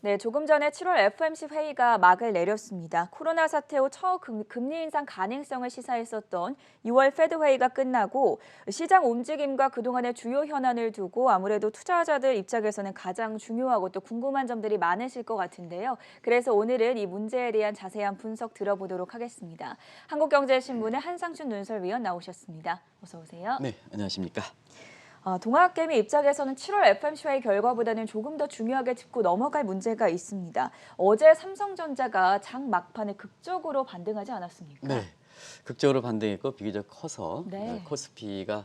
네, 조금 전에 7월 FOMC 회의가 막을 내렸습니다. 코로나 사태 후 금리 인상 가능성을 시사했었던 2월 페드 회의가 끝나고 시장 움직임과 그동안의 주요 현안을 두고 아무래도 투자자들 입장에서는 가장 중요하고 또 궁금한 점들이 많으실 것 같은데요. 그래서 오늘은 이 문제에 대한 자세한 분석 들어보도록 하겠습니다. 한국경제신문의 한상준 논설위원 나오셨습니다. 어서 오세요. 네, 안녕하십니까. 동학개미 입장에서는 7월 FMC 회의 결과보다는 조금 더 중요하게 짚고 넘어갈 문제가 있습니다. 어제 삼성전자가 장 막판에 극적으로 반등하지 않았습니까? 네, 극적으로 반등했고 비교적 커서 네, 코스피가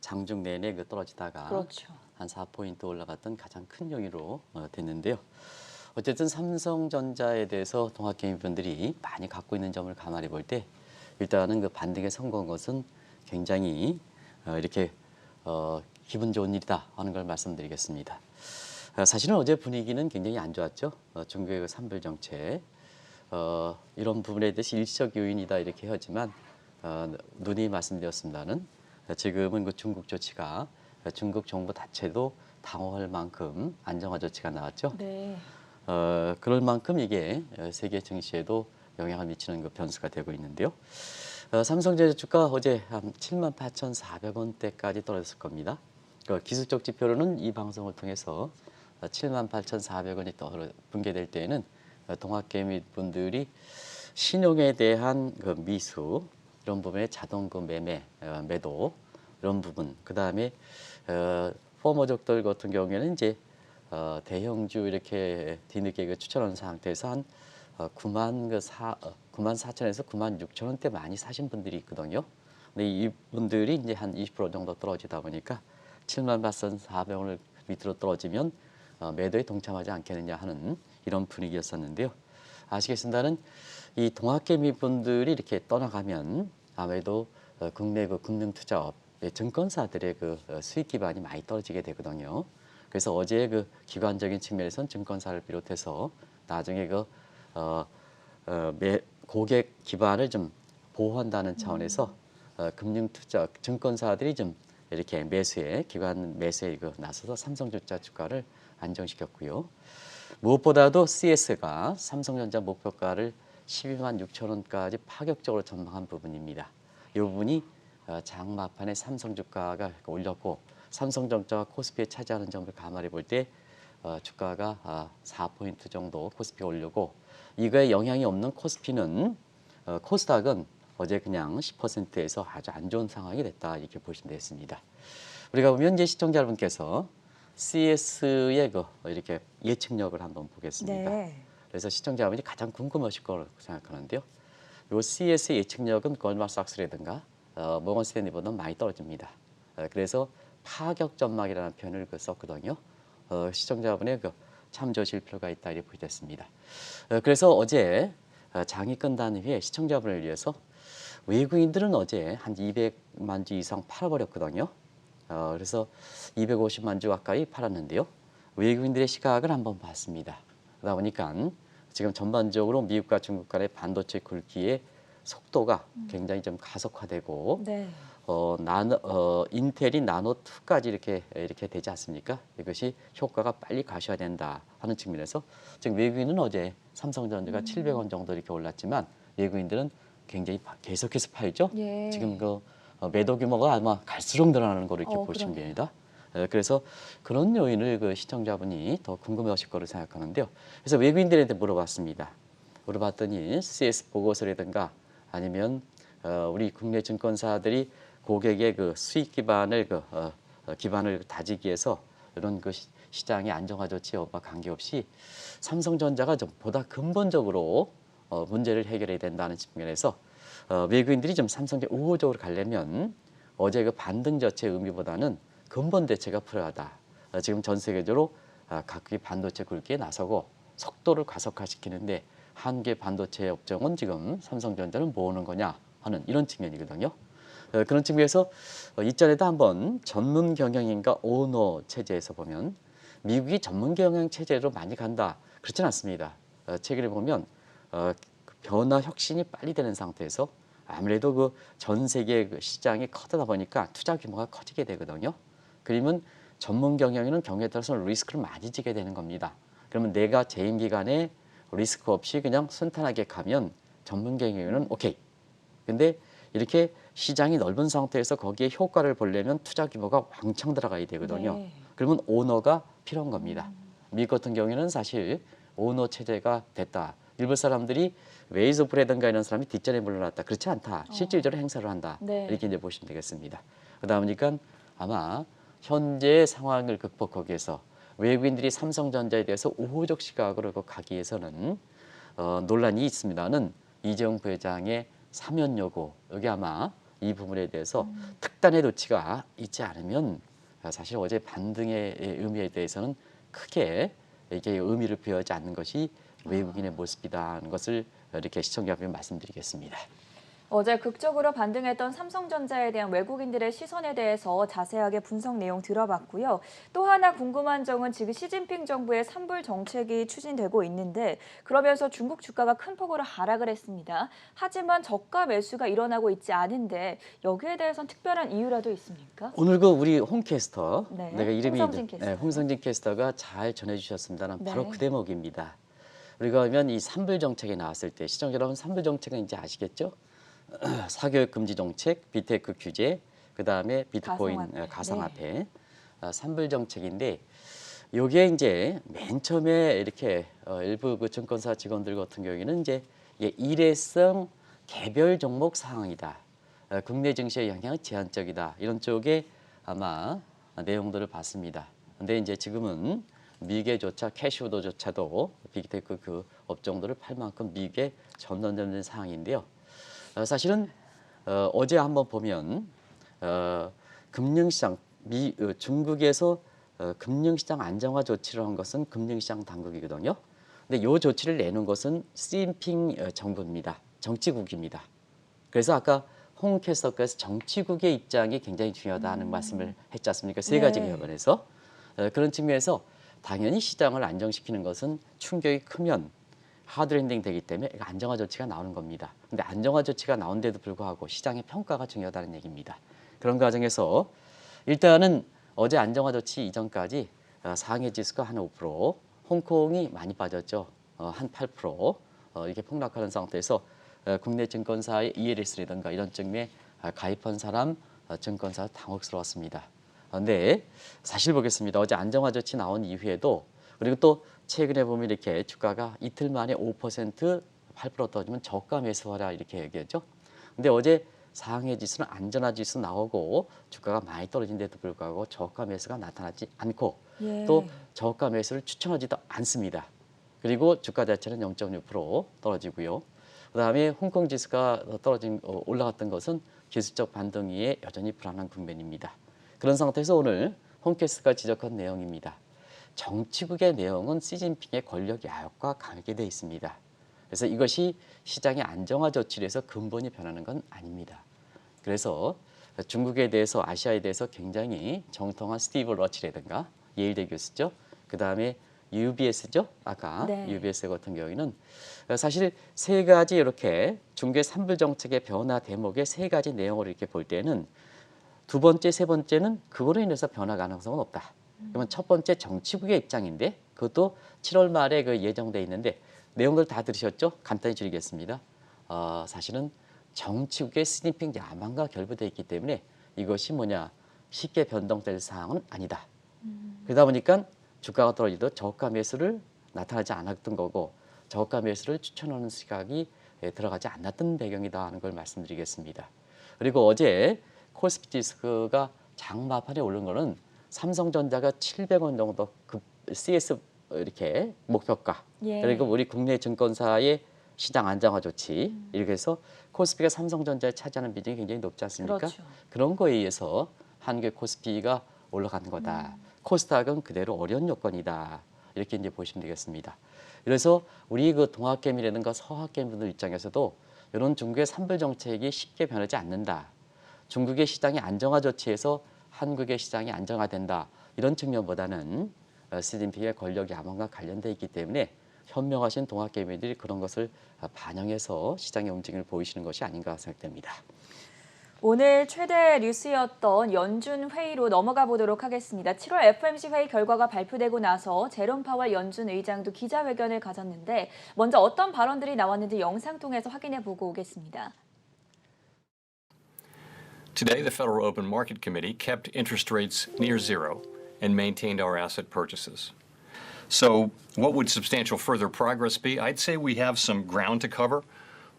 장중 내내 떨어지다가 그렇죠. 한 4포인트 올라갔던 가장 큰 요인으로 됐는데요. 어쨌든 삼성전자에 대해서 동학개미분들이 많이 갖고 있는 점을 감안해 볼 때 일단은 그 반등에 성공한 것은 굉장히 이렇게 기분 좋은 일이다 하는 걸 말씀드리겠습니다. 사실은 어제 분위기는 굉장히 안 좋았죠. 중국의 그 산불 정책 이런 부분에 대해서 일시적 요인이다 이렇게 하지만 누누이 말씀드렸습니다는 지금은 그 중국 조치가 중국 정부 자체도 당황할 만큼 안정화 조치가 나왔죠. 네. 그럴 만큼 이게 세계 증시에도 영향을 미치는 그 변수가 되고 있는데요. 삼성전자 주가 어제 한 78,400원대까지 떨어졌을 겁니다. 기술적 지표로는 이 방송을 통해서 78,400원이 붕괴될 때에는 동학개미 분들이 신용에 대한 그 미수 이런 부분에 자동 그 매도 이런 부분 그 다음에 포머족들 같은 경우에는 이제 대형주 이렇게 뒤늦게 그 추천하는 상태에서 한 9만 4천에서 9만 6천 원대 많이 사신 분들이 있거든요. 근데 이분들이 이제 한 20% 정도 떨어지다 보니까 7만 8,400원을 밑으로 떨어지면 매도에 동참하지 않겠느냐 하는 이런 분위기였었는데요. 아시겠습니다는 이 동학개미 분들이 이렇게 떠나가면 아무래도 국내 그 금융투자업, 증권사들의 그 수익 기반이 많이 떨어지게 되거든요. 그래서 어제 그 기관적인 측면에서는 증권사를 비롯해서 나중에 그 고객 기반을 좀 보호한다는 차원에서 금융투자 증권사들이 좀 이렇게 기관 매수에 나서서 삼성전자 주가를 안정시켰고요. 무엇보다도 CS가 삼성전자 목표가를 12만 6천 원까지 파격적으로 전망한 부분입니다. 이 부분이 장 막판에 삼성 주가가 올렸고 삼성전자가 코스피에 차지하는 점을 감안해 볼 때 주가가 4포인트 정도 코스피가 오르고 이거에 영향이 없는 코스피는 코스닥은 어제 그냥 10%에서 아주 안 좋은 상황이 됐다 이렇게 보시면 되겠습니다. 우리가 보면 이제 시청자 여러분께서 CS의 이렇게 예측력을 한번 보겠습니다. 네. 그래서 시청자 여러분이 가장 궁금하실 거라고 생각하는데요. 요 CS 예측력은 골드만삭스라든가 모건 스탠리보다 많이 떨어집니다. 그래서 파격 전망이라는 표현을 썼거든요. 시청자분의 참조실 필요가 있다 이렇게 보겠습니다. 그래서 어제 장이 끝난 후에 시청자분을 위해서 외국인들은 어제 한 200만 주 이상 팔아버렸거든요. 그래서 250만 주 가까이 팔았는데요. 외국인들의 시각을 한번 봤습니다. 그러다 보니까 지금 전반적으로 미국과 중국 간의 반도체 굵기의 속도가 굉장히 좀 가속화되고 네. 인텔이 나노2까지 이렇게 되지 않습니까? 이것이 효과가 빨리 가셔야 된다 하는 측면에서 지금 외국인은 어제 삼성전자가 700원 정도 이렇게 올랐지만 외국인들은 굉장히 계속해서 팔죠. 지금 예. 매도 규모가 아마 갈수록 늘어나는 거로 이렇게 보시면 그러네요. 됩니다. 그래서 그런 요인을 그 시청자분이 더 궁금해하실 거로 생각하는데요. 그래서 외국인들한테 물어봤습니다. 물어봤더니 CS 보고서라든가 아니면 우리 국내 증권사들이 고객의 그 수익 기반을 기반을 다지기 위해서 이런 그 시장의 안정화 조치 여부와 관계없이 삼성전자가 좀 보다 근본적으로 문제를 해결해야 된다는 측면에서 외국인들이 좀 삼성전자 우호적으로 가려면 어제 그 반등 자체의 의미보다는 근본 대체가 필요하다. 지금 전 세계적으로 각국의 반도체 굵기에 나서고 속도를 가속화시키는데 한계 반도체 업종은 지금 삼성전자는 뭐 하는 거냐 하는 이런 측면이거든요. 그런 측면에서 이전에도 한번 전문 경영인과 오너 체제에서 보면 미국이 전문 경영 체제로 많이 간다. 그렇지는 않습니다. 책을 보면 그 변화 혁신이 빨리 되는 상태에서 아무래도 그 전 세계 그 시장이 커다 보니까 투자 규모가 커지게 되거든요. 그러면 전문 경영인은 경우에 따라서 리스크를 많이 지게 되는 겁니다. 그러면 내가 재임 기간에 리스크 없이 그냥 순탄하게 가면 전문 경영은 오케이. 근데 이렇게 시장이 넓은 상태에서 거기에 효과를 보려면 투자 규모가 왕창 들어가야 되거든요. 네. 그러면 오너가 필요한 겁니다. 미국 같은 경우에는 사실 오너 체제가 됐다. 일부 사람들이 웨이즈 오프라든가 이런 사람이 뒷전에 물러났다. 그렇지 않다. 실질적으로 행사를 한다. 네. 이렇게 이제 보시면 되겠습니다. 그러다 보니까 아마 현재의 상황을 극복하기 위해서 외국인들이 삼성전자에 대해서 우호적 시각으로 가기 위해서는 논란이 있습니다는 이재용 부회장의 사면 요구 여기 아마 이 부분에 대해서 특단의 조치가 있지 않으면 사실 어제 반등의 의미에 대해서는 크게 이게 의미를 부여하지 않는 것이 외국인의 모습이다는 것을 이렇게 시청자분께 말씀드리겠습니다. 어제 극적으로 반등했던 삼성전자에 대한 외국인들의 시선에 대해서 자세하게 분석 내용 들어봤고요. 또 하나 궁금한 점은 지금 시진핑 정부의 산불 정책이 추진되고 있는데 그러면서 중국 주가가 큰 폭으로 하락을 했습니다. 하지만 저가 매수가 일어나고 있지 않은데 여기에 대해서는 특별한 이유라도 있습니까? 오늘 그 우리 홍캐스터 네, 내가 이름이 홍성진 캐스터요. 홍성진 캐스터가 잘 전해주셨습니다는 바로 네. 그 대목입니다. 우리가 하면 이 산불 정책이 나왔을 때 시청자 여러분 산불 정책은 이제 아시겠죠? 사교육 금지 정책, 비테크 규제, 그 다음에 비트코인 가상화폐. 가상화폐, 산불 정책인데 요게 이제 맨 처음에 이렇게 일부 그 증권사 직원들 같은 경우에는 이제 이게 일회성 개별 종목 상황이다. 국내 증시의 영향은 제한적이다. 이런 쪽에 아마 내용들을 봤습니다. 근데 이제 지금은 미국조차 캐시우드조차도 빅테크 그 업종들을 팔 만큼 미국에 전환되는 상황인데요. 사실은 어제 한번 보면 금융시장 중국에서 금융시장 안정화 조치를 한 것은 금융시장 당국이거든요. 근데 이 조치를 내는 것은 시진핑 정부입니다. 정치국입니다. 그래서 아까 홍 캐스터께서 정치국의 입장이 굉장히 중요하다는 말씀을 했지 않습니까? 세 가지 네. 관련해서 그런 측면에서 당연히 시장을 안정시키는 것은 충격이 크면 하드 랜딩 되기 때문에 안정화 조치가 나오는 겁니다. 근데 안정화 조치가 나온데도 불구하고 시장의 평가가 중요하다는 얘기입니다. 그런 과정에서 일단은 어제 안정화 조치 이전까지 상해 지수가 한 5%, 홍콩이 많이 빠졌죠. 한 8% 이렇게 폭락하는 상태에서 국내 증권사의 ELS라든가 이런 쪽에 가입한 사람 증권사 당혹스러웠습니다. 그런데 사실 보겠습니다. 어제 안정화 조치 나온 이후에도 그리고 또 최근에 보면 이렇게 주가가 이틀 만에 5%, 8% 떨어지면 저가 매수하라 이렇게 얘기했죠. 근데 어제 상해 지수는 안전화 지수 나오고 주가가 많이 떨어진데도 불구하고 저가 매수가 나타나지 않고 예. 또 저가 매수를 추천하지도 않습니다. 그리고 주가 자체는 0.6% 떨어지고요. 그다음에 홍콩 지수가 올라갔던 것은 기술적 반등 위에 여전히 불안한 국면입니다. 그런 상태에서 오늘 홍캐스가 지적한 내용입니다. 정치국의 내용은 시진핑의 권력 야욕과 관계되어 있습니다. 그래서 이것이 시장의 안정화 조치를 해서 근본이 변하는 건 아닙니다. 그래서 중국에 대해서 아시아에 대해서 굉장히 정통한 스티브 러치라든가 예일대 교수죠. 그다음에 UBS죠. 아까 네. UBS 같은 경우에는 사실 세 가지 이렇게 중국의 산불 정책의 변화 대목의 세 가지 내용을 이렇게 볼 때는 두 번째, 세 번째는 그거로 인해서 변화 가능성은 없다. 그러면 첫 번째 정치국의 입장인데 그것도 7월 말에 그 예정돼 있는데 내용들 다 들으셨죠? 간단히 줄이겠습니다. 사실은 정치국의 시진핑 야망과 결부되어 있기 때문에 이것이 뭐냐 쉽게 변동될 사항은 아니다. 그러다 보니까 주가가 떨어지도 저가 매수를 나타나지 않았던 거고 저가 매수를 추천하는 시각이 들어가지 않았던 배경이다 하는 걸 말씀드리겠습니다. 그리고 어제 코스피 지수가 장마판에 오른 거는 삼성전자가 700원 정도 CS 이렇게 목표가 예. 그리고 우리 국내 증권사의 시장 안정화 조치 이렇게 해서 코스피가 삼성전자에 차지하는 비중이 굉장히 높지 않습니까? 그렇죠. 그런 거에 의해서 한국의 코스피가 올라가는 거다. 코스닥은 그대로 어려운 요건이다. 이렇게 이제 보시면 되겠습니다. 그래서 우리 그 동학개미라든가 서학개미들 입장에서도 이런 중국의 산불 정책이 쉽게 변하지 않는다. 중국의 시장이 안정화 조치에서 한국의 시장이 안정화된다. 이런 측면보다는 시진핑의 권력 야망과 관련돼 있기 때문에 현명하신 동학개미들이 그런 것을 반영해서 시장의 움직임을 보이시는 것이 아닌가 생각됩니다. 오늘 최대 뉴스였던 연준 회의로 넘어가 보도록 하겠습니다. 7월 FOMC 회의 결과가 발표되고 나서 제롬 파월 연준 의장도 기자회견을 가졌는데 먼저 어떤 발언들이 나왔는지 영상 통해서 확인해 보고 오겠습니다. Today, the Federal Open Market Committee kept interest rates near zero and maintained our asset purchases. So, what would substantial further progress be? I'd say we have some ground to cover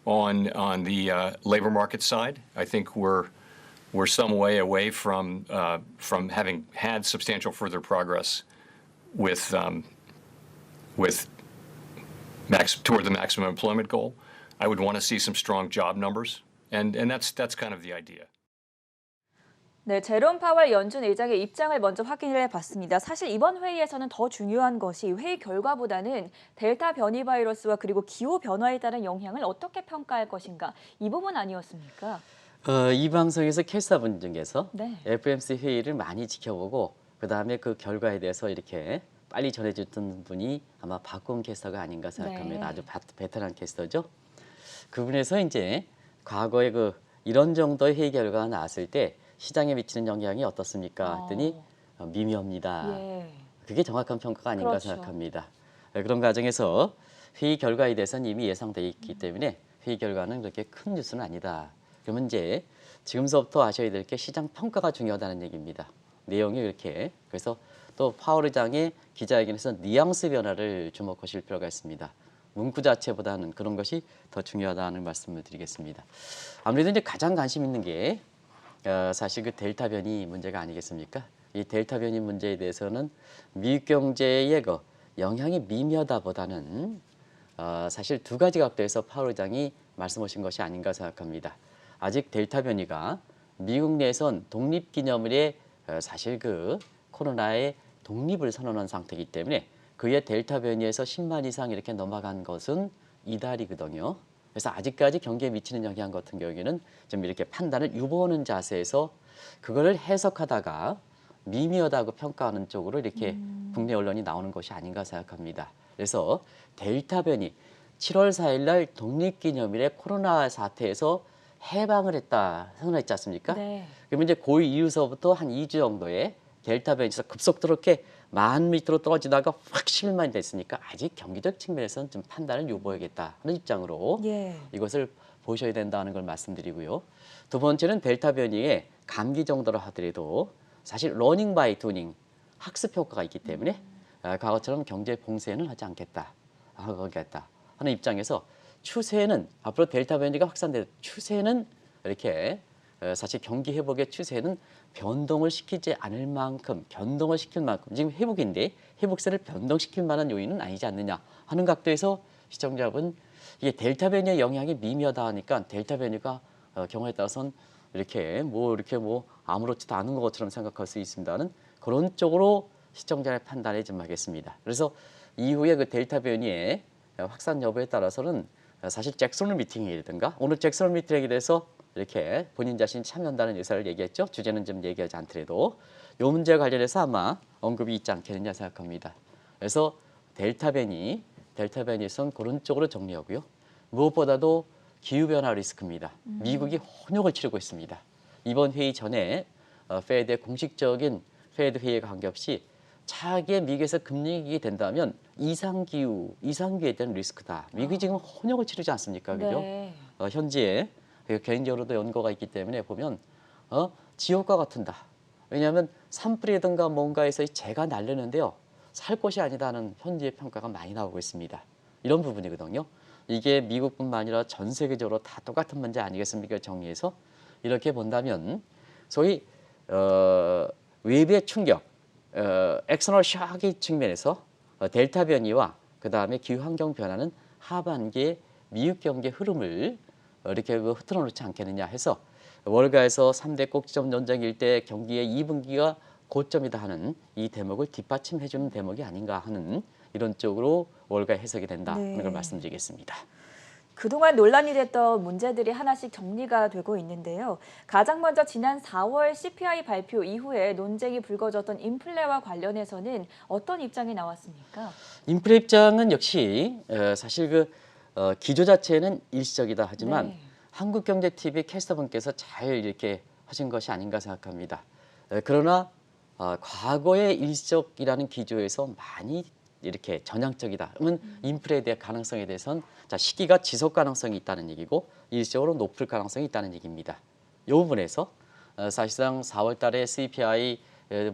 on the labor market side. I think we're some way away from having had substantial further progress with toward the maximum employment goal. I would want to see some strong job numbers, and that's kind of the idea. 네, 제롬 파월 연준 의장의 입장을 먼저 확인을 해봤습니다. 사실 이번 회의에서는 더 중요한 것이 회의 결과보다는 델타 변이 바이러스와 그리고 기후 변화에 따른 영향을 어떻게 평가할 것인가 이 부분 아니었습니까? 이 방송에서 캐스터분 중에서 네. FOMC 회의를 많이 지켜보고 그다음에 그 결과에 대해서 이렇게 빨리 전해줬던 분이 아마 박공 캐스터가 아닌가 생각합니다. 네. 아주 베테랑 캐스터죠. 그분에서 이제 과거에 이런 정도의 회의 결과가 나왔을 때 시장에 미치는 영향이 어떻습니까? 했더니 미미합니다. 예. 그게 정확한 평가가 아닌가 그렇죠. 생각합니다. 그런 과정에서 회의 결과에 대해서는 이미 예상되어 있기 때문에 회의 결과는 그렇게 큰 뉴스는 아니다. 그러면 이제 지금서부터 아셔야 될 게 시장 평가가 중요하다는 얘기입니다. 내용이 이렇게. 그래서 또 파월 의장의 기자회견에서 뉘앙스 변화를 주목하실 필요가 있습니다. 문구 자체보다는 그런 것이 더 중요하다는 말씀을 드리겠습니다. 아무래도 이제 가장 관심 있는 게 사실 그 델타 변이 문제가 아니겠습니까? 이 델타 변이 문제에 대해서는 미국 경제의 영향이 미미하다보다는 사실 두 가지 각도에서 파월 의장이 말씀하신 것이 아닌가 생각합니다. 아직 델타 변이가 미국 내에선 독립기념일에 사실 코로나의 독립을 선언한 상태이기 때문에 그의 델타 변이에서 10만 이상 이렇게 넘어간 것은 이달이거든요. 그래서 아직까지 경기에 미치는 영향 같은 경우에는 좀 이렇게 판단을 유보하는 자세에서 그거를 해석하다가 미미하다고 평가하는 쪽으로 이렇게 국내 언론이 나오는 것이 아닌가 생각합니다. 그래서 델타 변이 7월 4일 날 독립기념일에 코로나 사태에서 해방을 했다 선언했지 않습니까? 네. 그러면 이제 그 이후서부터 한 2주 정도에 델타 변이에서 급속도로 이렇게 만 밑으로 떨어지다가 확 11만이 됐으니까 아직 경기적 측면에서는 좀 판단을 유보해야겠다 하는 입장으로 예. 이것을 보셔야 된다는 걸 말씀드리고요. 두 번째는 델타 변이에 감기 정도로 하더라도 사실 러닝 바이 투닝 학습 효과가 있기 때문에 과거처럼 경제 봉쇄는 하지 않겠다 하는 입장에서 추세는 앞으로 델타 변이가 확산될 추세는 이렇게 사실 경기 회복의 추세는 변동을 시키지 않을 만큼 변동을 시킬 만큼 지금 회복인데 회복세를 변동시킬 만한 요인은 아니지 않느냐 하는 각도에서 시청자분 이게 델타 변이의 영향이 미미하다 하니까 델타 변이가 경우에 따라서는 이렇게 아무렇지도 않은 것처럼 생각할 수 있습니다는 그런 쪽으로 시청자의 판단에 좀 하겠습니다. 그래서 이후에 그 델타 변이의 확산 여부에 따라서는 사실 잭슨 미팅이라든가 오늘 잭슨 미팅에 대해서 이렇게 본인 자신이 참여한다는 의사를 얘기했죠. 주제는 좀 얘기하지 않더라도 이 문제와 관련해서 아마 언급이 있지 않겠느냐 생각합니다. 그래서 델타 변이선 그런 쪽으로 정리하고요. 무엇보다도 기후변화 리스크입니다. 미국이 혼역을 치르고 있습니다. 이번 회의 전에 페드의 공식적인 페드 회의에 관계없이 차기에 미국에서 금리 인하가 된다면 이상기후에 대한 리스크다. 미국이 지금 혼역을 치르지 않습니까? 그죠? 네. 현지에 개인적으로도 연고가 있기 때문에 보면 지옥과 같은다. 왜냐하면 산불이든가 뭔가에서 재가 날리는데요. 살 것이 아니다는 현지의 평가가 많이 나오고 있습니다. 이런 부분이거든요. 이게 미국뿐만 아니라 전 세계적으로 다 똑같은 문제 아니겠습니까? 정리해서 이렇게 본다면 소위 외부의 충격, 엑스터널 샥의 측면에서 델타 변이와 그다음에 기후환경 변화는 하반기에 미국 경제 흐름을 이렇게 흐트러 놓지 않겠느냐 해서 월가에서 3대 꼭지점 논쟁일 때 경기의 2분기가 고점이다 하는 이 대목을 뒷받침해 주는 대목이 아닌가 하는 이런 쪽으로 월가 해석이 된다는 걸 말씀드리겠습니다. 그동안 논란이 됐던 문제들이 하나씩 정리가 되고 있는데요. 가장 먼저 지난 4월 CPI 발표 이후에 논쟁이 불거졌던 인플레와 관련해서는 어떤 입장이 나왔습니까? 인플레 입장은 역시 사실 기조 자체는 일시적이다 하지만 네. 한국경제TV 캐스터분께서 잘 이렇게 하신 것이 아닌가 생각합니다. 그러나 과거의 일적이라는 기조에서 많이 이렇게 전향적이다. 그러면 인플레에 대한 가능성에 대해서는 자, 시기가 지속 가능성이 있다는 얘기고 일시적으로 높을 가능성이 있다는 얘기입니다. 이 부분에서 사실상 4월 달에 CPI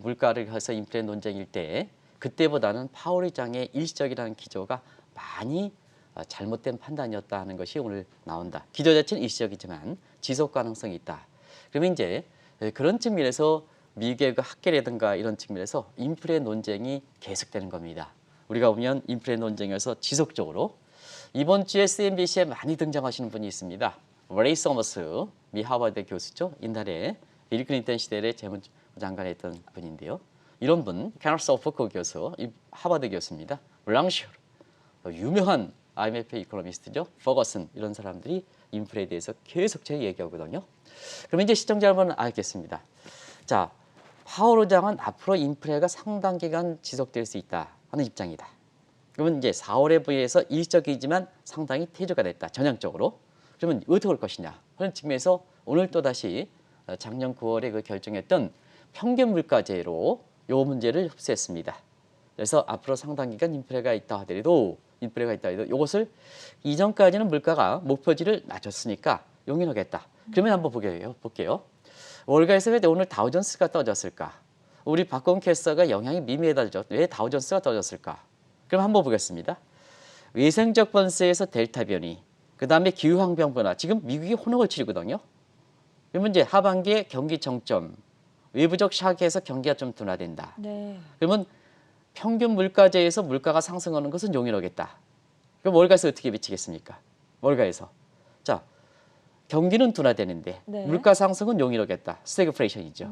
물가를 해서 인플레 논쟁일 때 그때보다는 파월 의장의 일시적이라는 기조가 많이 잘못된 판단이었다 하는 것이 오늘 나온다. 기조 자체는 일시적이지만 지속 가능성이 있다. 그러면 이제 그런 측면에서 미국의 그 학계라든가 이런 측면에서 인플레 논쟁이 계속되는 겁니다. 우리가 보면 인플레 논쟁에서 지속적으로 이번 주에 CNBC에 많이 등장하시는 분이 있습니다. 레이 서머스, 미 하버드 교수죠. 옛날에 빌 클린턴 시대에 재무장관을 했던 분인데요. 이런 분, 캐널 서포크 교수, 하버드 교수입니다. 랑슈, 유명한 IMF 이코노미스트죠. 퍼거슨 이런 사람들이 인플레에 대해서 계속 얘기하거든요. 그러면 이제 시청자 여러분은 알겠습니다. 자, 파월 의장은 앞으로 인플레가 상당 기간 지속될 수 있다 하는 입장이다. 그러면 이제 4월에 비해서 일시적이지만 상당히 태조가 됐다. 전향적으로. 그러면 어떻게 할 것이냐 하는 측면에서 오늘 또다시 작년 9월에 그 결정했던 평균 물가제로 이 문제를 흡수했습니다. 그래서 앞으로 상당 기간 인플레가 있다 하더라도 이것을 이전까지는 물가가 목표치를 낮췄으니까 용인하겠다. 그러면 한번 볼게요. 월가에서 왜 오늘 다우존스가 떨어졌을까? 우리 박건 캐스터가 영향이 미미하다죠. 왜 다우존스가 떨어졌을까? 그럼 한번 보겠습니다. 외생적 번세에서 델타 변이, 그 다음에 기후환경 변화. 지금 미국이 혼역을 치르거든요. 그러면 이제 하반기에 경기 정점, 외부적 샤크에서 경기가 좀 둔화된다. 네. 그러면 평균 물가제에서 물가가 상승하는 것은 용인하겠다. 그럼 월가에서 어떻게 미치겠습니까? 월가에서. 자, 경기는 둔화되는데 네. 물가 상승은 용인하겠다. 스태그플레이션이죠.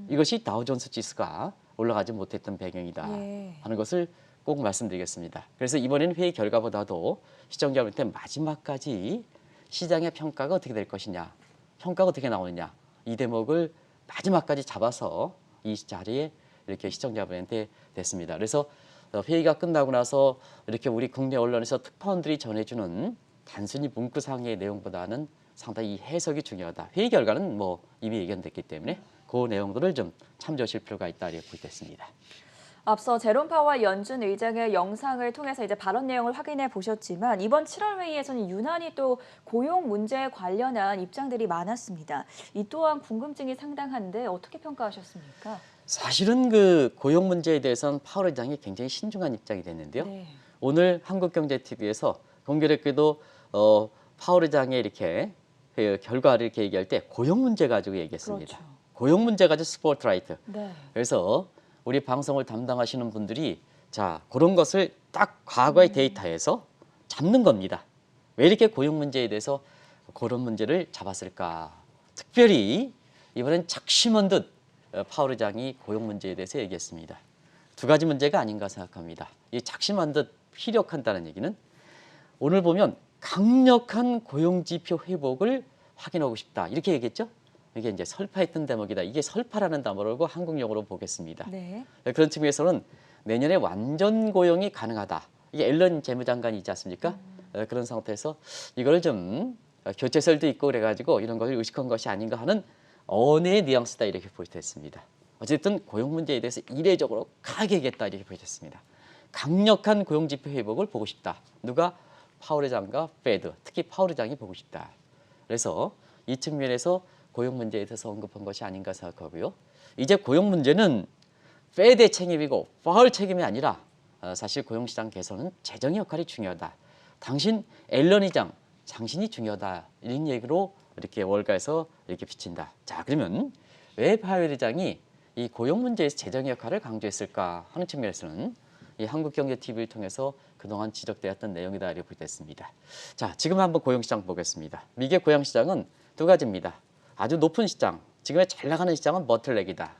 이것이 다우존스 지수가 올라가지 못했던 배경이다 예. 하는 것을 꼭 말씀드리겠습니다. 그래서 이번에는 회의 결과보다도 시청자분한테 마지막까지 시장의 평가가 어떻게 될 것이냐, 평가가 어떻게 나오느냐 이 대목을 마지막까지 잡아서 이 자리에 이렇게 시청자분한테 됐습니다. 그래서 회의가 끝나고 나서 이렇게 우리 국내 언론에서 특파원들이 전해주는 단순히 문구상의 내용보다는 상당히 이 해석이 중요하다. 회의 결과는 뭐 이미 예견됐기 때문에 그 내용들을 좀 참조하실 필요가 있다 이렇게 보겠습니다. 앞서 제롬 파월 연준 의장의 영상을 통해서 이제 발언 내용을 확인해 보셨지만 이번 7월 회의에서는 유난히 또 고용 문제에 관련한 입장들이 많았습니다. 이 또한 궁금증이 상당한데 어떻게 평가하셨습니까? 사실은 그 고용 문제에 대해서는 파월 의장이 굉장히 신중한 입장이 됐는데요. 네. 오늘 한국경제TV에서 공교롭게도 파월 의장의 이렇게 그 결과를 이렇게 얘기할 때 고용 문제 가지고 얘기했습니다. 그렇죠. 고용 문제 가지고 스포트라이트. 네. 그래서 우리 방송을 담당하시는 분들이 자 그런 것을 딱 과거의 데이터에서 잡는 겁니다. 왜 이렇게 고용 문제에 대해서 그런 문제를 잡았을까? 특별히 이번엔 작심한 듯 파월 의장이 고용 문제에 대해서 얘기했습니다. 두 가지 문제가 아닌가 생각합니다. 이 작심한 듯 피력한다는 얘기는 오늘 보면 강력한 고용지표 회복을 확인하고 싶다. 이렇게 얘기했죠. 이게 이제 설파했던 대목이다. 이게 설파라는 단어를 한국 용어로 보겠습니다. 네. 그런 측면에서는 내년에 완전 고용이 가능하다. 이게 앨런 재무장관이 있지 않습니까? 그런 상태에서 이걸 좀 교체설도 있고 그래가지고 이런 것을 의식한 것이 아닌가 하는 언어의 뉘앙스다 이렇게 보여졌습니다. 어쨌든 고용 문제에 대해서 이례적으로 강하게 얘기했다 이렇게 보여졌습니다. 강력한 고용지표 회복을 보고 싶다. 누가? 파월 의장과 페드, 특히 파월 의장이 보고 싶다. 그래서 이 측면에서 고용 문제에 대해서 언급한 것이 아닌가 생각하고요. 이제 고용 문제는 페드의 책임이고 파월 책임이 아니라 사실 고용시장 개선은 재정의 역할이 중요하다. 당신 앨런 의장, 당신이 중요하다. 이런 얘기로 이렇게 월가에서 이렇게 비친다. 자, 그러면 왜 파월 의장이 이 고용 문제에서 재정의 역할을 강조했을까 하는 측면에서는 이 한국경제TV를 통해서 그동안 지적되었던 내용이다 이렇게 보겠습니다. 자, 지금 한번 고용시장 보겠습니다. 미국의 고용시장은 두 가지입니다. 아주 높은 시장, 지금의 잘 나가는 시장은 머틀렉이다.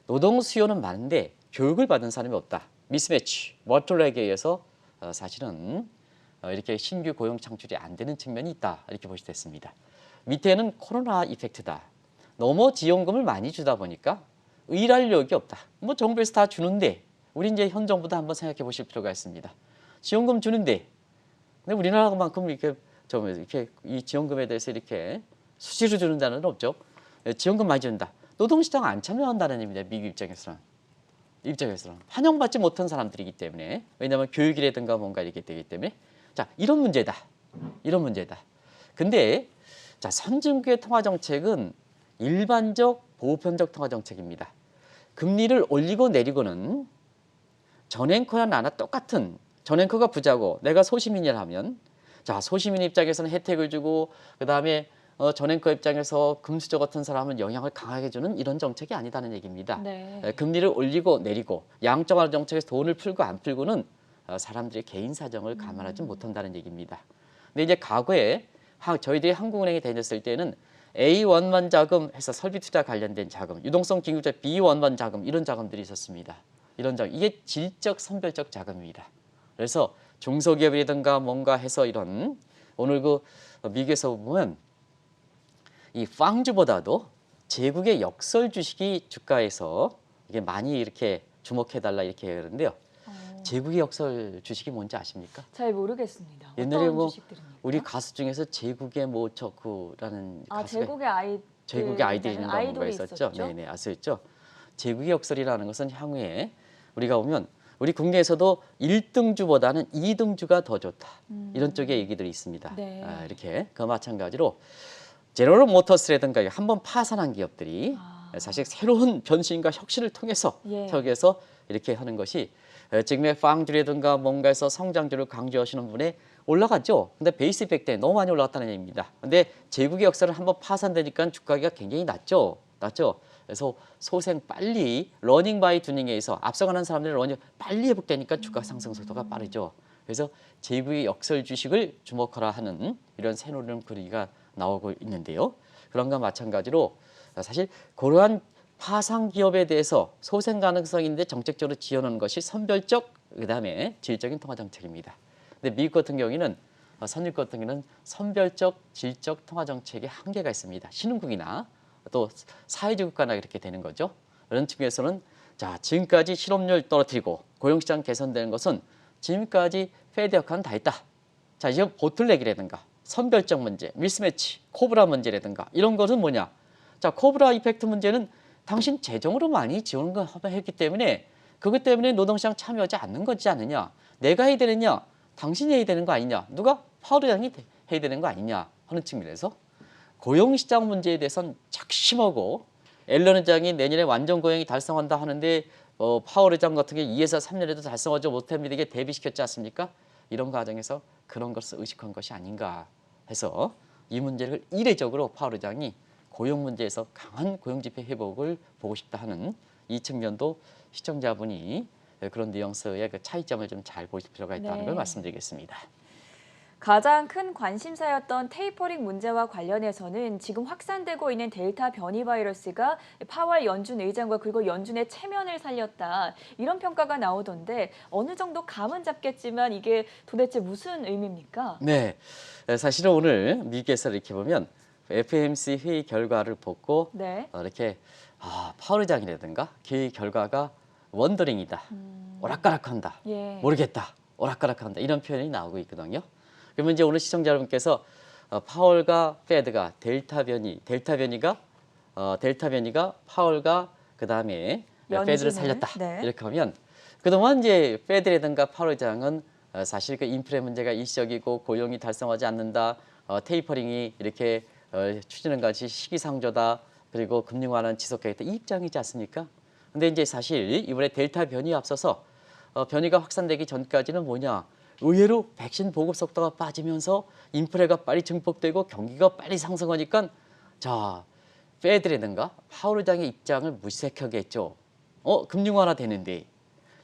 노동 수요는 많은데 교육을 받은 사람이 없다. 미스매치, 머틀렉에 의해서 사실은 이렇게 신규 고용 창출이 안 되는 측면이 있다 이렇게 보시됐습니다. 밑에는 코로나 이펙트다. 너무 지원금을 많이 주다 보니까 일할력이 없다. 뭐 정부에서 다 주는데 우리 이제 현 정부도 한번 생각해 보실 필요가 있습니다. 지원금 주는데 근데 우리나라만큼 이렇게 좀 이렇게 이 지원금에 대해서 이렇게 수시로 주는다는 건 없죠. 지원금 많이 준다. 노동시장 안 참여한다는 의미입니다. 미국 입장에서는 환영받지 못한 사람들이기 때문에 왜냐하면 교육이라든가 뭔가 이렇게 되기 때문에 자 이런 문제다. 근데 자 선진국의 통화 정책은 일반적 보편적 통화 정책입니다. 금리를 올리고 내리고는 전앵커와 나나 똑같은 전앵커가 부자고 내가 소시민이라면 자 소시민 입장에서는 혜택을 주고 그다음에 전앵커 입장에서 금수저 같은 사람은 영향을 강하게 주는 이런 정책이 아니다는 얘기입니다. 네. 금리를 올리고 내리고 양적완화 정책에서 돈을 풀고 안 풀고는 사람들의 개인 사정을 감안하지 못한다는 얘기입니다. 근데 이제 과거에 저희들이 한국은행에 다녔을 때는 A1만 자금 해서 설비 투자 관련된 자금, 유동성 긴급자 B1만 자금 이런 자금들이 있었습니다. 이런 자금 이게 질적 선별적 자금입니다. 그래서 중소기업이라든가 뭔가 해서 이런 오늘 그 미국에서 보면 이 빵주보다도 제국의 역설 주식이 주가에서 이게 많이 이렇게 주목해달라 이렇게 그러는데요. 제국의 역설 주식이 뭔지 아십니까? 잘 모르겠습니다. 옛날에 어떤 뭐 주식들입니까? 우리 가수 중에서 제국의 뭐 저구라는 가수가 제국의 아이들인가 뭔가 아이돌이 있었죠. 있었죠? 네네 아시죠? 제국의 역설이라는 것은 향후에 우리가 보면 우리 국내에서도 1등주보다는 2등주가 더 좋다. 이런 쪽의 얘기들이 있습니다. 네. 이렇게 그 마찬가지로 제너럴 모터스라든가 한번 파산한 기업들이 사실 새로운 변신과 혁신을 통해서 예. 저기에서 이렇게 하는 것이 지금의 빵주라든가 뭔가에서 성장주를 강조하시는 분에 올라갔죠. 근데 베이스 이펙 때 너무 많이 올라갔다는 얘기입니다. 근데 제국의 역사를 한번 파산되니까 주가가 굉장히 낮죠. 그래서 소생 빨리 러닝 바이 투닝에 의해서 앞서가는 사람들이 러닝 빨리 회복되니까 주가 상승 속도가 빠르죠. 그래서 제국의 역설 주식을 주목하라 하는 이런 새로운 그리기가 나오고 있는데요. 그런가 마찬가지로 사실 그러한 파산 기업에 대해서 소생 가능성인데 정책적으로 지원하는 것이 선별적 그다음에 질적인 통화 정책입니다. 근데 미국 같은 경우에는 선진국 같은 경우는 선별적 질적 통화 정책에 한계가 있습니다. 신흥국이나 또 사회주의 국가나 이렇게 되는 거죠. 그런 측면에서는 자 지금까지 실업률 떨어뜨리고 고용시장 개선되는 것은 지금까지 페드 역할은 다 했다. 자 이제 보틀렉이라든가 선별적 문제, 미스매치, 코브라 문제라든가 이런 것은 뭐냐? 자 코브라 이펙트 문제는 당신 재정으로 많이 지원을 했기 때문에 그것 때문에 노동시장 참여하지 않는 거지 않느냐? 내가 해야 되느냐? 당신이 해야 되는 거 아니냐? 누가 파월 의장이 해야 되는 거 아니냐? 하는 측면에서 고용시장 문제에 대해서는 작심하고 앨런 의장이 내년에 완전 고용이 달성한다 하는데 파월 의장 같은 게 2에서 3년에도 달성하지 못합니다. 이게 대비시켰지 않습니까? 이런 과정에서 그런 것을 의식한 것이 아닌가 해서 이 문제를 이례적으로 파월 의장이 고용 문제에서 강한 고용지표 회복을 보고 싶다 하는 이 측면도 시청자분이 그런 뉘앙스의 그 차이점을 좀 잘 보실 필요가 있다는 네. 걸 말씀드리겠습니다. 가장 큰 관심사였던 테이퍼링 문제와 관련해서는 지금 확산되고 있는 델타 변이 바이러스가 파월 연준 의장과 그리고 연준의 체면을 살렸다. 이런 평가가 나오던데 어느 정도 감은 잡겠지만 이게 도대체 무슨 의미입니까? 네, 사실은 오늘 미국에서 이렇게 보면 FOMC 회의 결과를 보고 네. 이렇게 파월 의장이라든가 그 결과가 원더링이다, 오락가락한다, 예. 모르겠다, 오락가락한다 이런 표현이 나오고 있거든요. 그러면 이제 오늘 시청자 여러분께서 파월과 페드가 델타 변이가 파월과 그 다음에 페드를 연준을, 살렸다 네. 이렇게 하면 그동안 이제 페드라든가 파월 의장은 사실 그 인플레 문제가 일시적이고 고용이 달성하지 않는다, 테이퍼링이 이렇게 추진한 것이 시기상조다, 그리고 금리 완화는 지속하겠다 이 입장이지 않습니까? 근데 이제 사실 이번에 델타 변이에 앞서서 변이가 확산되기 전까지는 뭐냐? 의외로 백신 보급 속도가 빠지면서 인플레가 빨리 증폭되고 경기가 빨리 상승하니까 자 페드라든가 파월 의장의 입장을 무색하게 했죠. 금리 완화 되는데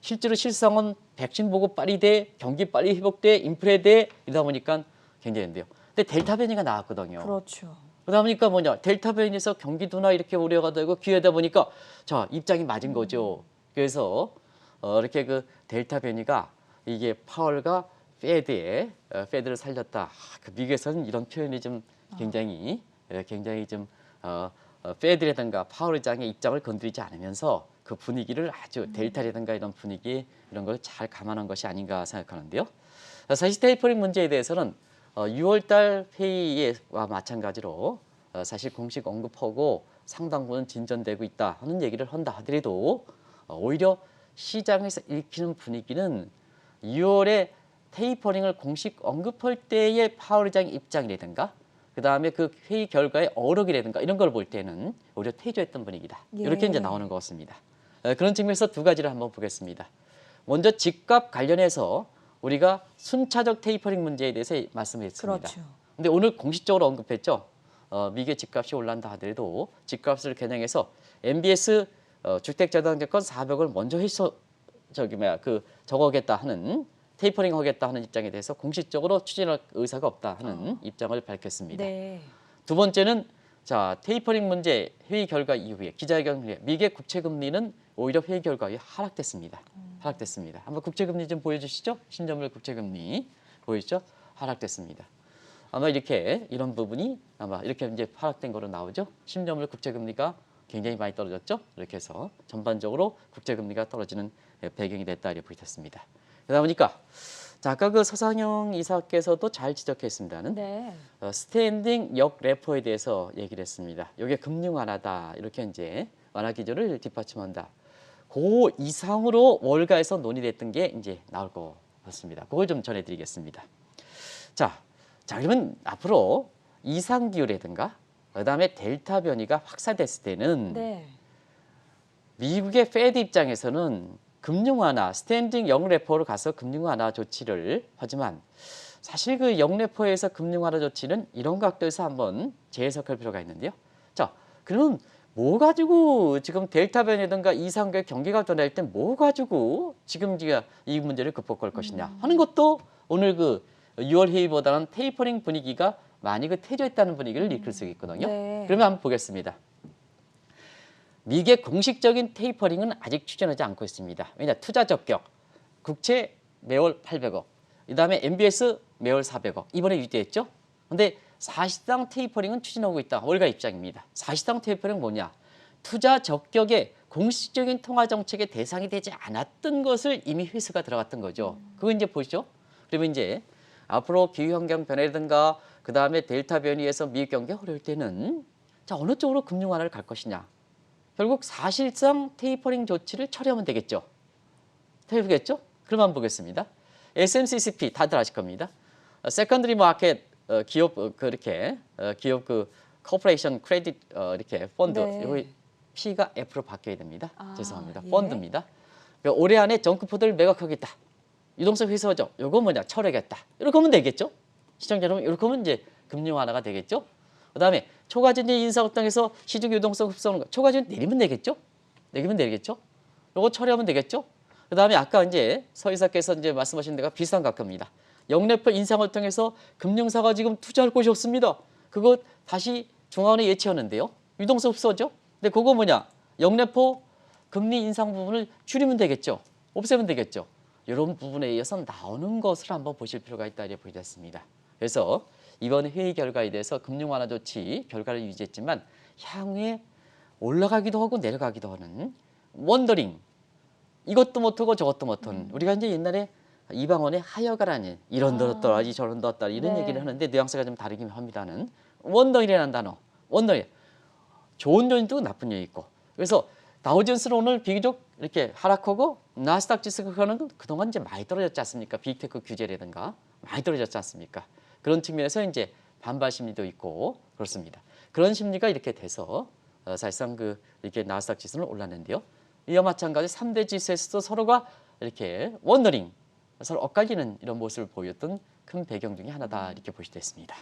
실제로 실상은 백신 보급 빨리 돼, 경기 빨리 회복돼, 인플레 돼 이러다 보니까 굉장히 힘든데요. 근데 델타 변이가 나왔거든요. 그렇죠. 그러다 보니까 뭐냐 델타 변이에서 경기도나 이렇게 우려가 되고 기회다 보니까 자 입장이 맞은 거죠. 그래서 이렇게 그 델타 변이가 이게 파월과 페드를 살렸다. 그 미국에서는 이런 표현이 좀 굉장히 좀 페드라든가 파월 의장의 입장을 건드리지 않으면서 그 분위기를 아주 델타라든가 이런 분위기 이런 걸 잘 감안한 것이 아닌가 생각하는데요. 사실 테이퍼링 문제에 대해서는 6월달 회의와 마찬가지로 사실 공식 언급하고 상당 부분 진전되고 있다 하는 얘기를 한다 하더라도 오히려 시장에서 읽히는 분위기는 6월에 테이퍼링을 공식 언급할 때의 파월 의장의 입장이라든가 그다음에 그 회의 결과의 어록이라든가 이런 걸 볼 때는 오히려 퇴조했던 분위기다. 예. 이렇게 이제 나오는 것 같습니다. 그런 측면에서 두 가지를 한번 보겠습니다. 먼저 집값 관련해서 우리가 순차적 테이퍼링 문제에 대해서 말씀했습니다. 그렇죠. 근데 오늘 공식적으로 언급했죠. 미국의 집값이 올란다 하더라도 집값을 겨냥해서 MBS 주택자산증권 400을 먼저 해서 저거겠다 하는 테이퍼링 하겠다 하는 입장에 대해서 공식적으로 추진할 의사가 없다 하는 입장을 밝혔습니다. 네. 두 번째는 자 테이퍼링 문제 회의 결과 이후에 기자회견 후에 미국의 국채 금리는 오히려 회의 결과 이후에 하락됐습니다. 하락됐습니다. 한번 국채 금리 좀 보여주시죠. 신전물 국채 금리 보이죠? 하락됐습니다. 아마 이런 부분이 아마 이렇게 이제 하락된 거로 나오죠. 신전물 국채 금리가 굉장히 많이 떨어졌죠. 이렇게 해서 전반적으로 국채 금리가 떨어지는 배경이 됐다 이렇게 보겠습니다. 그러다 보니까 자 아까 그 서상영 이사께서도 잘 지적했습니다는 네. 스탠딩 역 레포에 대해서 얘기를 했습니다. 이게 금융 완화다 이렇게 이제 완화 기조를 뒷받침한다. 그 이상으로 월가에서 논의됐던 게 이제 나올 것 같습니다. 그걸 좀 전해드리겠습니다. 자 그러면 앞으로 이상 기후라든가 그다음에 델타 변이가 확산됐을 때는 네. 미국의 페드 입장에서는 금융 완화, 스탠딩 영 레포로 가서 금융 완화 조치를 하지만 사실 그 영 레포에서 금융 완화 조치는 이런 각도에서 한번 재해석할 필요가 있는데요. 자, 그러면 뭐 가지고 지금 델타 변이든가 이상의 경기가 변할 때 뭐 가지고 지금 이 문제를 극복할 것이냐 하는 것도 오늘 그 6월 회의보다는 테이퍼링 분위기가 많이 그 퇴조했다는 분위기를 이끌 수 있거든요. 네. 그러면 한번 보겠습니다. 미국의 공식적인 테이퍼링은 아직 추진하지 않고 있습니다. 왜냐 투자 적격, 국채 매월 800억, 그다음에 MBS 매월 400억 이번에 유지했죠. 그런데 사실상 테이퍼링은 추진하고 있다. 월가 입장입니다. 사실상 테이퍼링은 뭐냐? 투자 적격의 공식적인 통화 정책의 대상이 되지 않았던 것을 이미 회수가 들어갔던 거죠. 그거 이제 보시죠. 그러면 이제 앞으로 기후 환경 변화라든가 그다음에 델타 변이에서 미국 경기가 어려울 때는 자 어느 쪽으로 금융 완화를 갈 것이냐? 결국 사실상 테이퍼링 조치를 처리하면 되겠죠. 되겠죠? 그럼 한번 보겠습니다. SMCCP 다들 아실 겁니다. 세컨드리 마켓 기업 기업 그 코퍼레이션 크레딧 이렇게 펀드 네. 여기 P가 F로 바뀌어야 됩니다. 죄송합니다. 예. 펀드입니다. 그러니까 올해 안에 정크포드를 매각하겠다. 유동성 회수하죠. 요거 뭐냐? 철회겠다. 이렇게 하면 되겠죠. 시청자 여러분 이렇게 하면 이제 금융 완화가 되겠죠. 그다음에 초과진제 인사 활동에서 시중 유동성 흡수하는 거 초과진 내리면 되겠죠? 내리면 되겠죠? 요거 처리하면 되겠죠? 그다음에 아까 이제 서 이사께서 이제 말씀하신 데가 비슷한 각입니다. 영래표 인상 활동에서 금융사가 지금 투자할 곳이 없습니다. 그거 다시 중앙은행 예치하는데요. 유동성 흡수하죠? 근데 그거 뭐냐? 영래포 금리 인상 부분을 줄이면 되겠죠? 없애면 되겠죠? 이런 부분에 의해서 나오는 것을 한번 보실 필요가 있다 이렇게 보겠습니다. 그래서 이번 회의 결과에 대해서 금융 완화 조치 결과를 유지했지만 향후에 올라가기도 하고 내려가기도 하는 원더링 이것도 못하고 저것도 못하는 우리가 이제 옛날에 이방원의 하여가라는 이런 더더라지 저런 더더라 이런 네. 얘기를 하는데 뉘앙스가 좀 다르긴 합니다는 원더링이라는 단어 원더링 좋은 요인도 있고 나쁜 요인이 있고 그래서 다우존스는 오늘 비교적 이렇게 하락하고 나스닥 지수는 그동안 이제 많이 떨어졌지 않습니까? 빅테크 규제라든가 많이 떨어졌지 않습니까? 그런 측면에서 이제 반발 심리도 있고 그렇습니다. 그런 심리가 이렇게 돼서 사실상 이렇게 나스닥 지수는 올랐는데요. 이와 마찬가지 3대 지수에서도 서로가 이렇게 원더링 서로 엇갈리는 이런 모습을 보였던 큰 배경 중에 하나다 이렇게 볼 수 있습니다.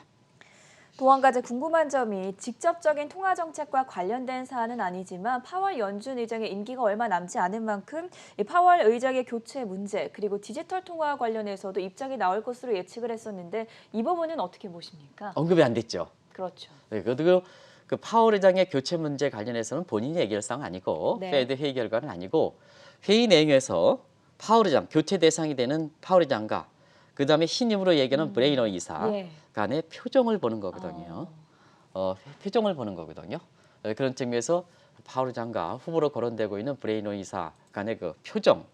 또 한 가지 궁금한 점이 직접적인 통화 정책과 관련된 사안은 아니지만 파월 연준 의장의 임기가 얼마 남지 않은 만큼 이 파월 의장의 교체 문제 그리고 디지털 통화 관련해서도 입장이 나올 것으로 예측을 했었는데 이 부분은 어떻게 보십니까? 언급이 안 됐죠. 그렇죠. 네, 그리고 그 파월 의장의 교체 문제 관련해서는 본인이 얘기할 사항 아니고 네. 페드 회의 결과는 아니고 회의 내용에서 파월 의장 교체 대상이 되는 파월 의장과 그다음에 신임으로 얘기하는 브레이너 이사 예. 간의 표정을 보는 거거든요. 표정을 보는 거거든요. 그런 측면에서 파월 의장과 후보로 거론되고 있는 브레이너 이사 간의 그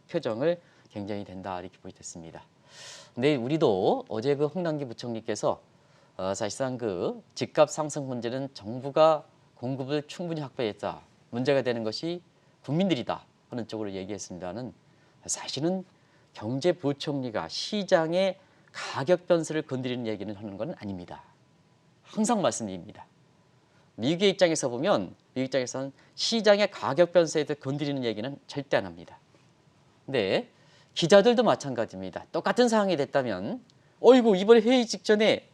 표정을 굉장히 된다 이렇게 보겠습니다. 근데 우리도 어제 그 홍남기 부총리께서 사실상 그 집값 상승 문제는 정부가 공급을 충분히 확보했다. 문제가 되는 것이 국민들이다 하는 쪽으로 얘기했습니다는 사실은 경제부총리가 시장의 가격 변수를 건드리는 얘기는 하는 건 아닙니다. 항상 말씀드립니다. 미국의 입장에서 보면 미국 입장에서는 시장의 가격 변수에 대해 건드리는 얘기는 절대 안 합니다. 근데 기자들도 마찬가지입니다. 똑같은 상황이 됐다면 어이구 이번에 회의 직전에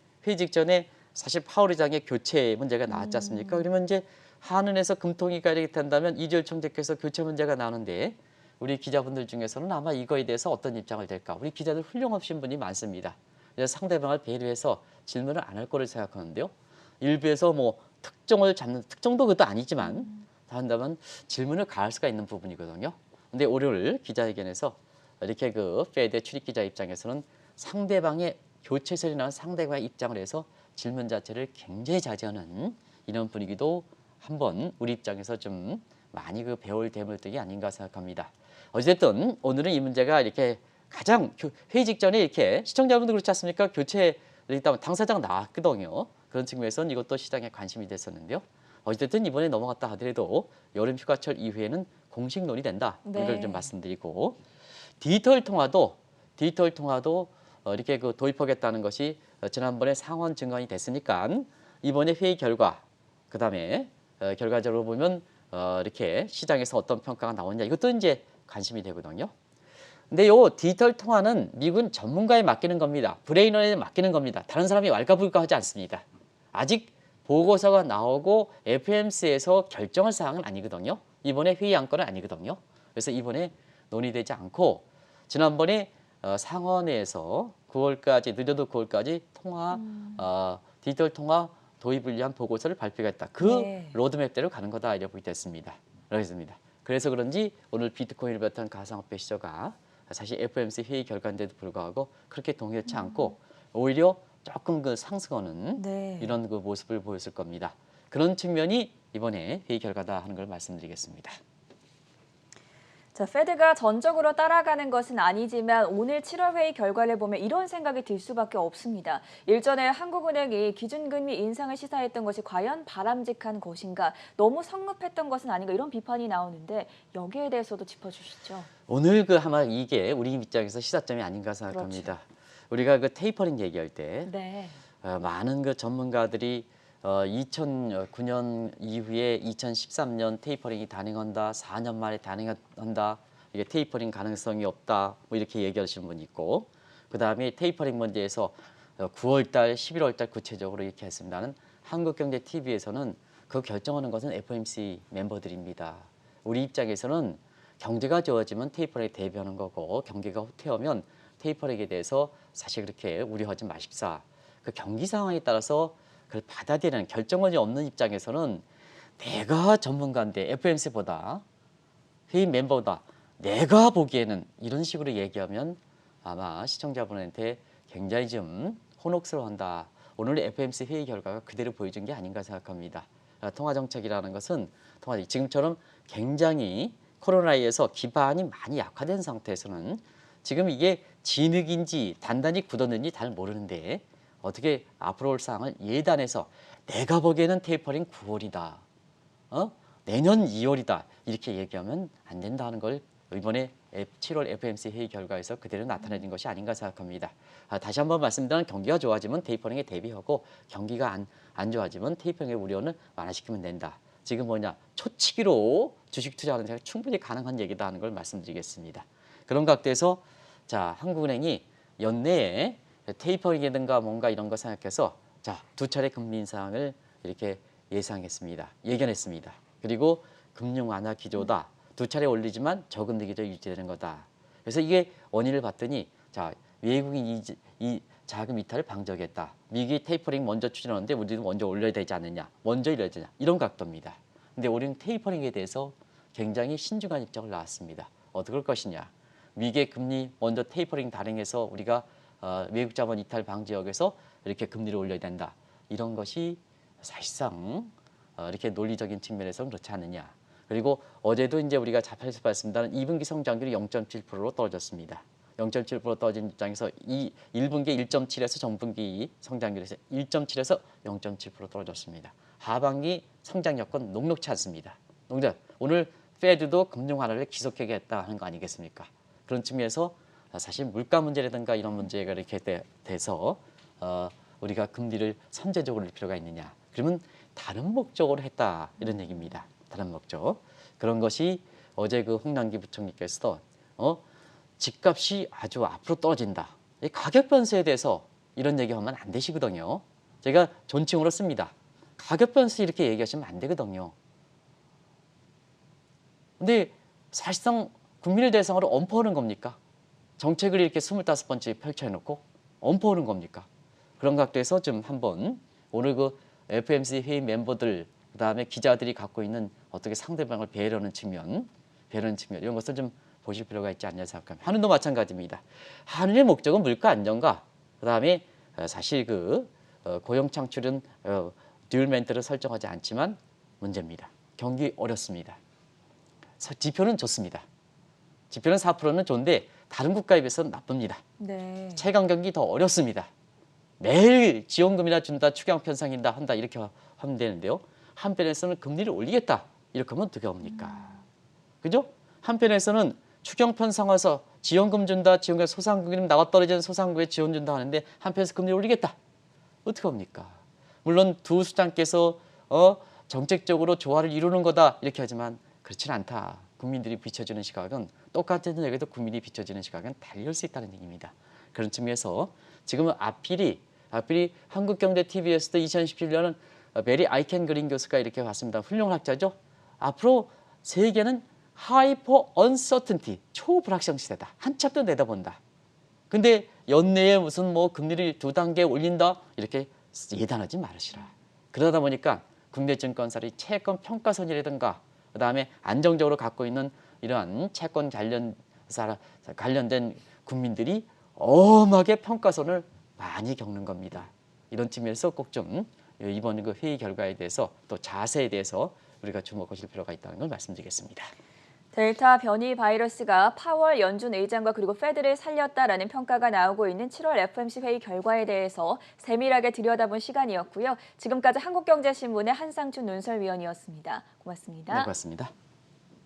사실 파월 의장의 교체 문제가 나왔지 않습니까? 그러면 이제 한은에서 금통위가 이렇게 된다면 이주열 총재께서 교체 문제가 나오는데 우리 기자분들 중에서는 아마 이거에 대해서 어떤 입장을 댈까? 우리 기자들 훌륭하신 분이 많습니다. 그래서 상대방을 배려해서 질문을 안 할 거를 생각하는데요. 일부에서 뭐 특정을 잡는 특정도 그것도 아니지만 다 한다면 질문을 가할 수가 있는 부분이거든요. 근데 월요일 기자회견에서 이렇게 그 페드 출입 기자 입장에서는 상대방의 교체설이 나온 상대방의 입장을 해서 질문 자체를 굉장히 자제하는 이런 분위기도 한번 우리 입장에서 좀 많이 그 배울 대물등이 아닌가 생각합니다. 어쨌든 오늘은 이 문제가 이렇게 가장 회의 직전에 이렇게 시청자분들 그렇지 않습니까? 교체 일단 당사자가 나왔거든요. 그런 측면에서는 이것도 시장에 관심이 됐었는데요. 어쨌든 이번에 넘어갔다 하더라도 여름 휴가철 이후에는 공식 논의된다. 네. 이걸 좀 말씀드리고 디지털 통화도 이렇게 그 도입하겠다는 것이 지난번에 상원 증언이 됐으니까 이번에 회의 결과 그다음에 결과적으로 보면 이렇게 시장에서 어떤 평가가 나오냐 이것도 이제 관심이 되거든요. 근데 요 디지털 통화는 미국은 전문가에 맡기는 겁니다. 브레이너에 맡기는 겁니다. 다른 사람이 왈가불가하지 않습니다. 아직 보고서가 나오고 FOMC에서 결정할 사항은 아니거든요. 이번에 회의 안건은 아니거든요. 그래서 이번에 논의되지 않고 지난번에 상원에서 9월까지 늦어도 9월까지 디지털 통화 도입을 위한 보고서를 발표했다. 그 네. 로드맵대로 가는 거다 이렇게 됐습니다. 그래서 그런지 오늘 비트코인을 비롯한 가상화폐 시저가 사실 FOMC 회의 결과인데도 불구하고 그렇게 동요치 않고 오히려 조금 그 상승하는 네. 이런 그 모습을 보였을 겁니다. 그런 측면이 이번에 회의 결과다 하는 걸 말씀드리겠습니다. 자, 페드가 전적으로 따라가는 것은 아니지만 오늘 7월 회의 결과를 보면 이런 생각이 들 수밖에 없습니다. 일전에 한국은행이 기준금리 인상을 시사했던 것이 과연 바람직한 것인가, 너무 성급했던 것은 아닌가 이런 비판이 나오는데 여기에 대해서도 짚어주시죠. 오늘 그 아마 이게 우리 입장에서 시사점이 아닌가 생각합니다. 우리가 그 테이퍼링 얘기할 때 네. 많은 그 전문가들이 2009년 이후에 2013년 테이퍼링이 단행한다, 4년 만에 단행한다, 이게 테이퍼링 가능성이 없다, 뭐 이렇게 얘기하시는 분이 있고, 그 다음에 테이퍼링 문제에서 9월달, 11월달 구체적으로 이렇게 했습니다는 한국경제TV에서는 그 결정하는 것은 FOMC 멤버들입니다. 우리 입장에서는 경제가 좋아지면 테이퍼링에 대비하는 거고 경기가 후퇴하면 테이퍼링에 대해서 사실 그렇게 우려하지 마십사. 그 경기 상황에 따라서 그걸 받아들이는 결정권이 없는 입장에서는 내가 전문가인데 FOMC보다 회의 멤버보다 내가 보기에는 이런 식으로 얘기하면 아마 시청자분한테 굉장히 좀 혼옥스러워한다. 오늘 FOMC 회의 결과가 그대로 보여준 게 아닌가 생각합니다. 통화정책이라는 것은 지금처럼 굉장히 코로나에 의해서 기반이 많이 약화된 상태에서는 지금 이게 진흙인지 단단히 굳었는지 잘 모르는데 어떻게 앞으로 올 사항을 예단해서 내가 보기에는 테이퍼링 9월이다. 내년 2월이다. 이렇게 얘기하면 안 된다는 걸 이번에 7월 FOMC 회의 결과에서 그대로 나타내는 것이 아닌가 생각합니다. 다시 한번 말씀드리면 경기가 좋아지면 테이퍼링에 대비하고 경기가 안 좋아지면 테이퍼링의 우려는 완화시키면 된다. 지금 초치기로 주식 투자하는 데가 충분히 가능한 얘기다 하는 걸 말씀드리겠습니다. 그런 각도에서 자, 한국은행이 연내에 테이퍼링이든가 뭔가 이런 거 생각해서 자, 2차례 금리 인상을 이렇게 예견했습니다. 그리고 금융 완화 기조다. 2차례 올리지만 저금리 기조 유지되는 거다. 그래서 이게 원인을 봤더니 자, 외국인 이 자금 이탈을 방지하겠다. 미국이 테이퍼링 먼저 추진하는데 우리도 먼저 올려야 되지 않느냐. 먼저 이래야 되냐. 이런 각도입니다. 근데 우리는 테이퍼링에 대해서 굉장히 신중한 입장을 나왔습니다. 어떻게 할 것이냐. 미국의 금리 먼저 테이퍼링 단행해서 우리가 외국 자본 이탈 방지역에서 이렇게 금리를 올려야 된다. 이런 것이 사실상 이렇게 논리적인 측면에서는 그렇지 않느냐. 그리고 어제도 이제 우리가 자판에서 봤습니다는 2분기 성장률이 0.7%로 떨어졌습니다. 0.7% 떨어진 입장에서 1분기 1.7에서 전분기 성장률에서 1.7에서 0.7% 떨어졌습니다. 하반기 성장 여건 녹록치 않습니다. 오늘 페드도 금융 완화를 지속하겠다 하는 거 아니겠습니까? 그런 측면에서 사실 물가 문제라든가 이런 문제가 이렇게 돼서 우리가 금리를 선제적으로 할 필요가 있느냐? 그러면 다른 목적으로 했다 이런 얘기입니다. 다른 목적. 그런 것이 어제 그 홍남기 부총리께서도 집값이 아주 앞으로 떨어진다. 이 가격 변수에 대해서 이런 얘기하면 안 되시거든요. 제가 존칭으로 씁니다. 가격 변수 이렇게 얘기하시면 안 되거든요. 근데 사실상 국민을 대상으로 엄포하는 겁니까? 정책을 이렇게 25번째 펼쳐놓고 엄포하는 겁니까? 그런 각도에서 좀 한번 오늘 그 FOMC 회의 멤버들 그다음에 기자들이 갖고 있는 어떻게 상대방을 배려하는 측면 이런 것을 좀 보실 필요가 있지 않냐 생각합니다. 한은도 마찬가지입니다. 한은의 목적은 물가 안정과 그다음에 사실 그 고용 창출은 듀얼멘트를 설정하지 않지만 문제입니다. 경기 어렵습니다. 지표는 좋습니다. 지표는 4%는 좋은데 다른 국가에 비해서는 나쁩니다. 네. 최강 경기 더 어렵습니다. 매일 지원금이나 준다, 추경 편성인다 한다 이렇게 하면 되는데요. 한편에서는 금리를 올리겠다 이렇게 하면 어떻게 합니까? 그죠? 한편에서는 추경 편성해서 지원금 준다, 지원금 소상공인 나와 떨어지는 소상공인에 지원 준다 하는데 한편에서 금리를 올리겠다. 어떻게 합니까? 물론 두 수장께서 정책적으로 조화를 이루는 거다 이렇게 하지만 그렇지는 않다. 국민들이 비춰주는 시각은 똑같은 얘기도 국민이 비춰주는 시각은 달릴 수 있다는 얘기입니다. 그런 측면에서 지금은 앞일이 한국경제TV에서도 2017년은 메리 아이켄 그린 교수가 이렇게 봤습니다. 훌륭한 학자죠. 앞으로 세계는 하이퍼 언서튼티, 초불확정 시대다. 한참 더 내다본다. 근데 연내에 무슨 뭐 금리를 2단계 올린다 이렇게 예단하지 말으시라. 그러다 보니까 국내 증권사들이 채권 평가선이라든가 그다음에 안정적으로 갖고 있는 이러한 채권 관련된 국민들이 엄하게 평가선을 많이 겪는 겁니다. 이런 측면에서 꼭 좀 이번 그 회의 결과에 대해서 또 자세에 대해서 우리가 주목하실 필요가 있다는 걸 말씀드리겠습니다. 델타 변이 바이러스가 파월 연준 의장과 그리고 페드를 살렸다라는 평가가 나오고 있는 7월 FOMC 회의 결과에 대해서 세밀하게 들여다본 시간이었고요. 지금까지 한국경제신문의 한상춘 논설위원이었습니다. 고맙습니다. 네, 고맙습니다.